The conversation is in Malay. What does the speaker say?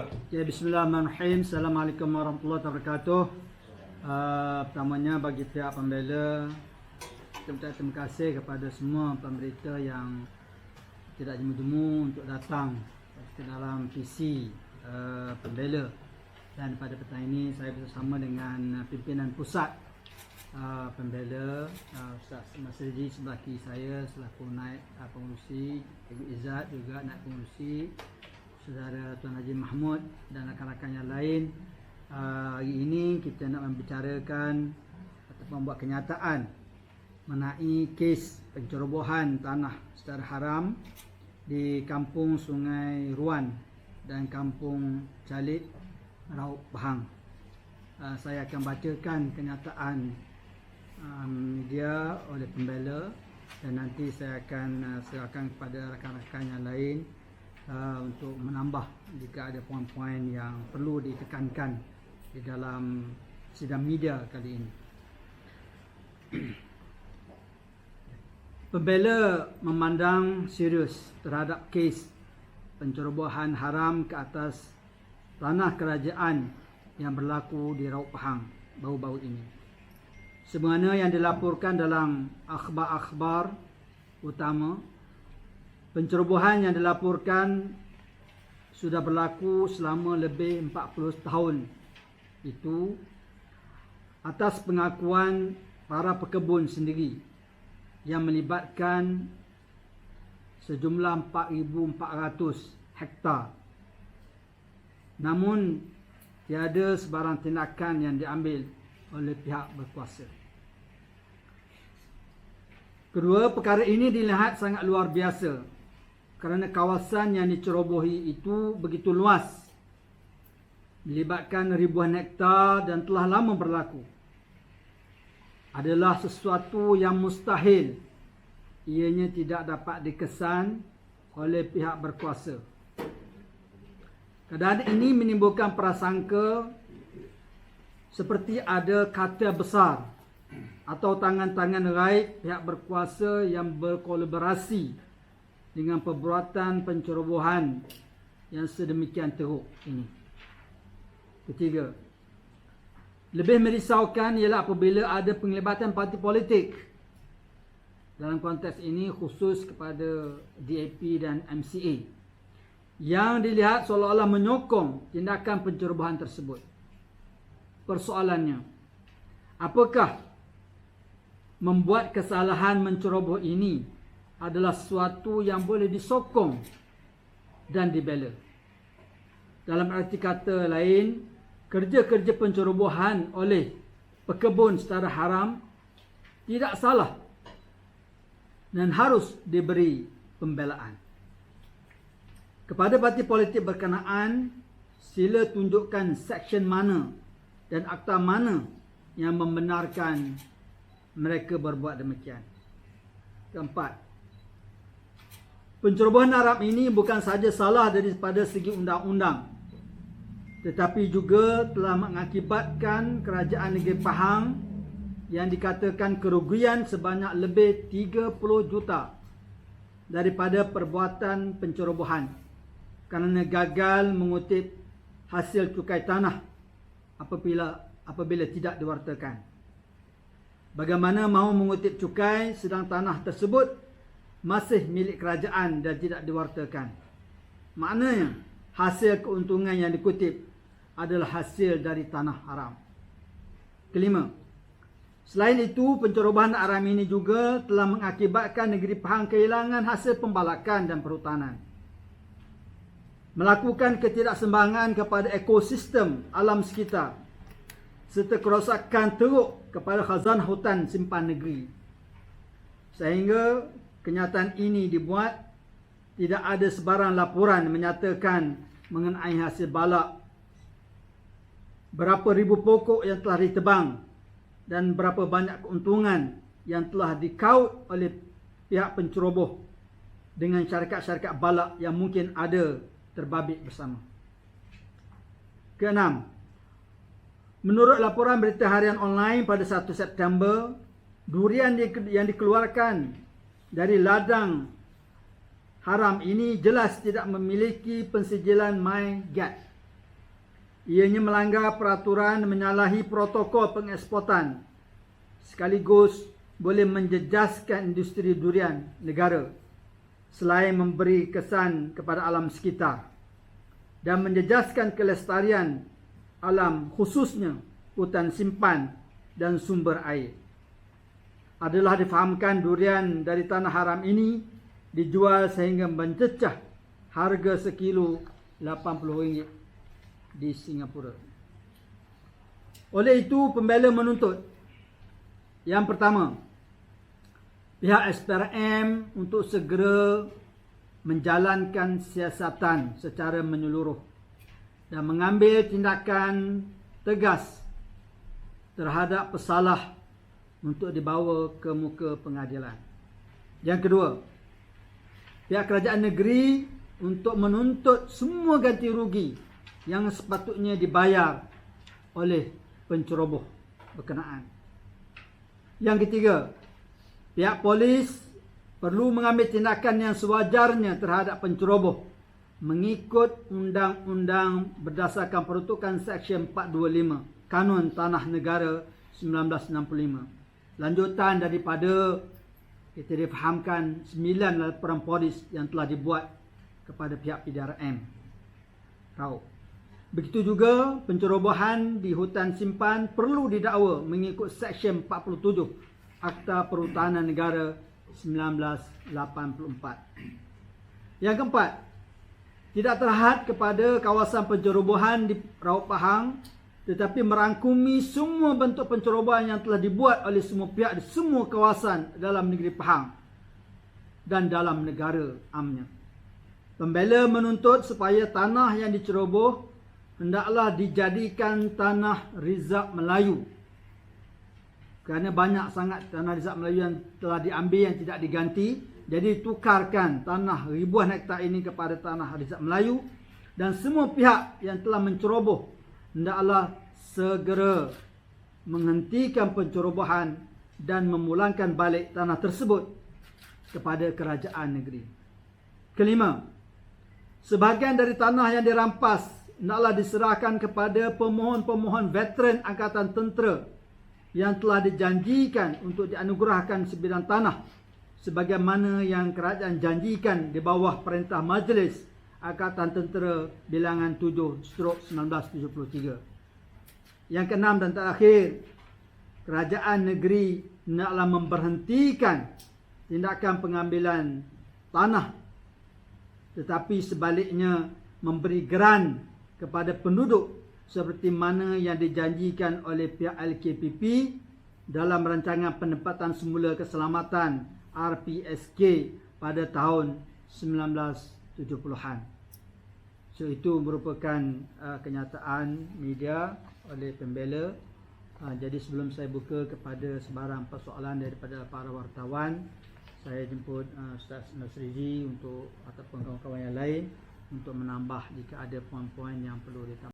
Okay, bismillahirrahmanirrahim. Assalamualaikum warahmatullahi wabarakatuh. Pertamanya bagi pihak pembela, kita ucapkan terima kasih kepada semua pemberita yang tidak jemu-jemu untuk datang ke dalam PC pembela. Dan pada petang ini saya bersama dengan pimpinan pusat pembela, Ustaz Masridi sebelah kiri saya selaku naib pengurusi, Ibu Izzat juga naib pengurusi, Saudara Tuan Haji Mahmud dan rakan-rakan yang lain. Hari ini kita nak membicarakan atau membuat kenyataan mengenai kes pencerobohan tanah secara haram di Kampung Sungai Ruan dan Kampung Calik, Raub Pahang. Saya akan bacakan kenyataan media oleh pembela dan nanti saya akan serahkan kepada rakan-rakan yang lain untuk menambah jika ada poin-poin yang perlu ditekankan di dalam sidang media kali ini. Pembela memandang serius terhadap kes pencerobohan haram ke atas tanah kerajaan yang berlaku di Raub Pahang baru-baru ini. Sebagaimana yang dilaporkan dalam akhbar-akhbar utama, pencerobohan yang dilaporkan sudah berlaku selama lebih 40 tahun. Itu atas pengakuan para pekebun sendiri yang melibatkan sejumlah 4,400 hektar. Namun tiada sebarang tindakan yang diambil oleh pihak berkuasa. Kedua, perkara ini dilihat sangat luar biasa kerana kawasan yang dicerobohi itu begitu luas, melibatkan ribuan hektar dan telah lama berlaku. Adalah sesuatu yang mustahil ianya tidak dapat dikesan oleh pihak berkuasa. Keadaan ini menimbulkan prasangka seperti ada kata besar atau tangan-tangan raib pihak berkuasa yang berkolaborasi dengan perbuatan pencerobohan yang sedemikian teruk ini. Ketiga, lebih merisaukan ialah apabila ada penglibatan parti politik. Dalam konteks ini khusus kepada DAP dan MCA yang dilihat seolah-olah menyokong tindakan pencerobohan tersebut. Persoalannya, apakah membuat kesalahan menceroboh ini adalah sesuatu yang boleh disokong dan dibela? Dalam arti kata lain, kerja-kerja pencerobohan oleh pekebun secara haram tidak salah dan harus diberi pembelaan. Kepada parti politik berkenaan, sila tunjukkan seksyen mana dan akta mana yang membenarkan mereka berbuat demikian. Keempat, pencerobohan haram ini bukan sahaja salah daripada segi undang-undang, tetapi juga telah mengakibatkan kerajaan negeri Pahang yang dikatakan kerugian sebanyak lebih 30 juta daripada perbuatan pencerobohan kerana gagal mengutip hasil cukai tanah apabila tidak diwartakan. Bagaimana mahu mengutip cukai sedang tanah tersebut masih milik kerajaan dan tidak diwartakan? Maknanya hasil keuntungan yang dikutip adalah hasil dari tanah haram. Kelima, selain itu pencerobohan haram ini juga telah mengakibatkan negeri Pahang kehilangan hasil pembalakan dan perhutanan, melakukan ketidakseimbangan kepada ekosistem alam sekitar, serta kerosakan teruk kepada khazanah hutan simpan negeri. Sehingga kenyataan ini dibuat tidak ada sebarang laporan menyatakan mengenai hasil balak, berapa ribu pokok yang telah ditebang dan berapa banyak keuntungan yang telah dikaut oleh pihak penceroboh dengan syarikat-syarikat balak yang mungkin ada terbabit bersama. Keenam, menurut laporan berita harian online pada 1 September, durian yang dikeluarkan dari ladang haram ini jelas tidak memiliki pensijilan My GAT Ianya melanggar peraturan, menyalahi protokol pengeksportan, sekaligus boleh menjejaskan industri durian negara selain memberi kesan kepada alam sekitar dan menjejaskan kelestarian alam, khususnya hutan simpan dan sumber air. Adalah difahamkan durian dari tanah haram ini dijual sehingga mencecah harga sekilo RM80 di Singapura. Oleh itu, pembela menuntut, yang pertama, pihak SPRM untuk segera menjalankan siasatan secara menyeluruh dan mengambil tindakan tegas terhadap pesalah untuk dibawa ke muka pengadilan. Yang kedua, pihak kerajaan negeri untuk menuntut semua ganti rugi yang sepatutnya dibayar oleh penceroboh berkenaan. Yang ketiga, pihak polis perlu mengambil tindakan yang sewajarnya terhadap penceroboh mengikut undang-undang berdasarkan peruntukan Seksyen 425 Kanun Tanah Negara 1965. Lanjutan daripada kita difahamkan 9 laporan polis yang telah dibuat kepada pihak PDRM. Begitu juga pencerobohan di hutan simpan perlu didakwa mengikut Seksyen 47 Akta Perhutanan Negara 1984. Yang keempat, tidak terhad kepada kawasan pencerobohan di Raut Pahang, tetapi merangkumi semua bentuk pencerobohan yang telah dibuat oleh semua pihak di semua kawasan dalam negeri Pahang dan dalam negara amnya. Pembela menuntut supaya tanah yang diceroboh hendaklah dijadikan tanah Rizab Melayu. Kerana banyak sangat tanah Rizab Melayu yang telah diambil yang tidak diganti. Jadi tukarkan tanah ribuan hektar ini kepada tanah Rizab Melayu. Dan semua pihak yang telah menceroboh hendaklah segera menghentikan pencerobohan dan memulangkan balik tanah tersebut kepada kerajaan negeri. Kelima, sebahagian dari tanah yang dirampas hendaklah diserahkan kepada pemohon-pemohon veteran Angkatan Tentera yang telah dijanjikan untuk dianugerahkan sebidang tanah sebagaimana yang kerajaan janjikan di bawah Perintah Majlis Angkatan Tentera bilangan 7/1973. Yang keenam dan terakhir, kerajaan negeri hendaklah memberhentikan tindakan pengambilan tanah, tetapi sebaliknya memberi geran kepada penduduk seperti mana yang dijanjikan oleh pihak LKPP dalam rancangan penempatan semula keselamatan RPSK pada tahun 1970-an. So itu merupakan kenyataan media oleh pembela. Jadi sebelum saya buka kepada sebarang persoalan daripada para wartawan, saya jemput Ustaz Nasrizi untuk ataupun kawan-kawan yang lain untuk menambah jika ada poin-poin yang perlu ditambah.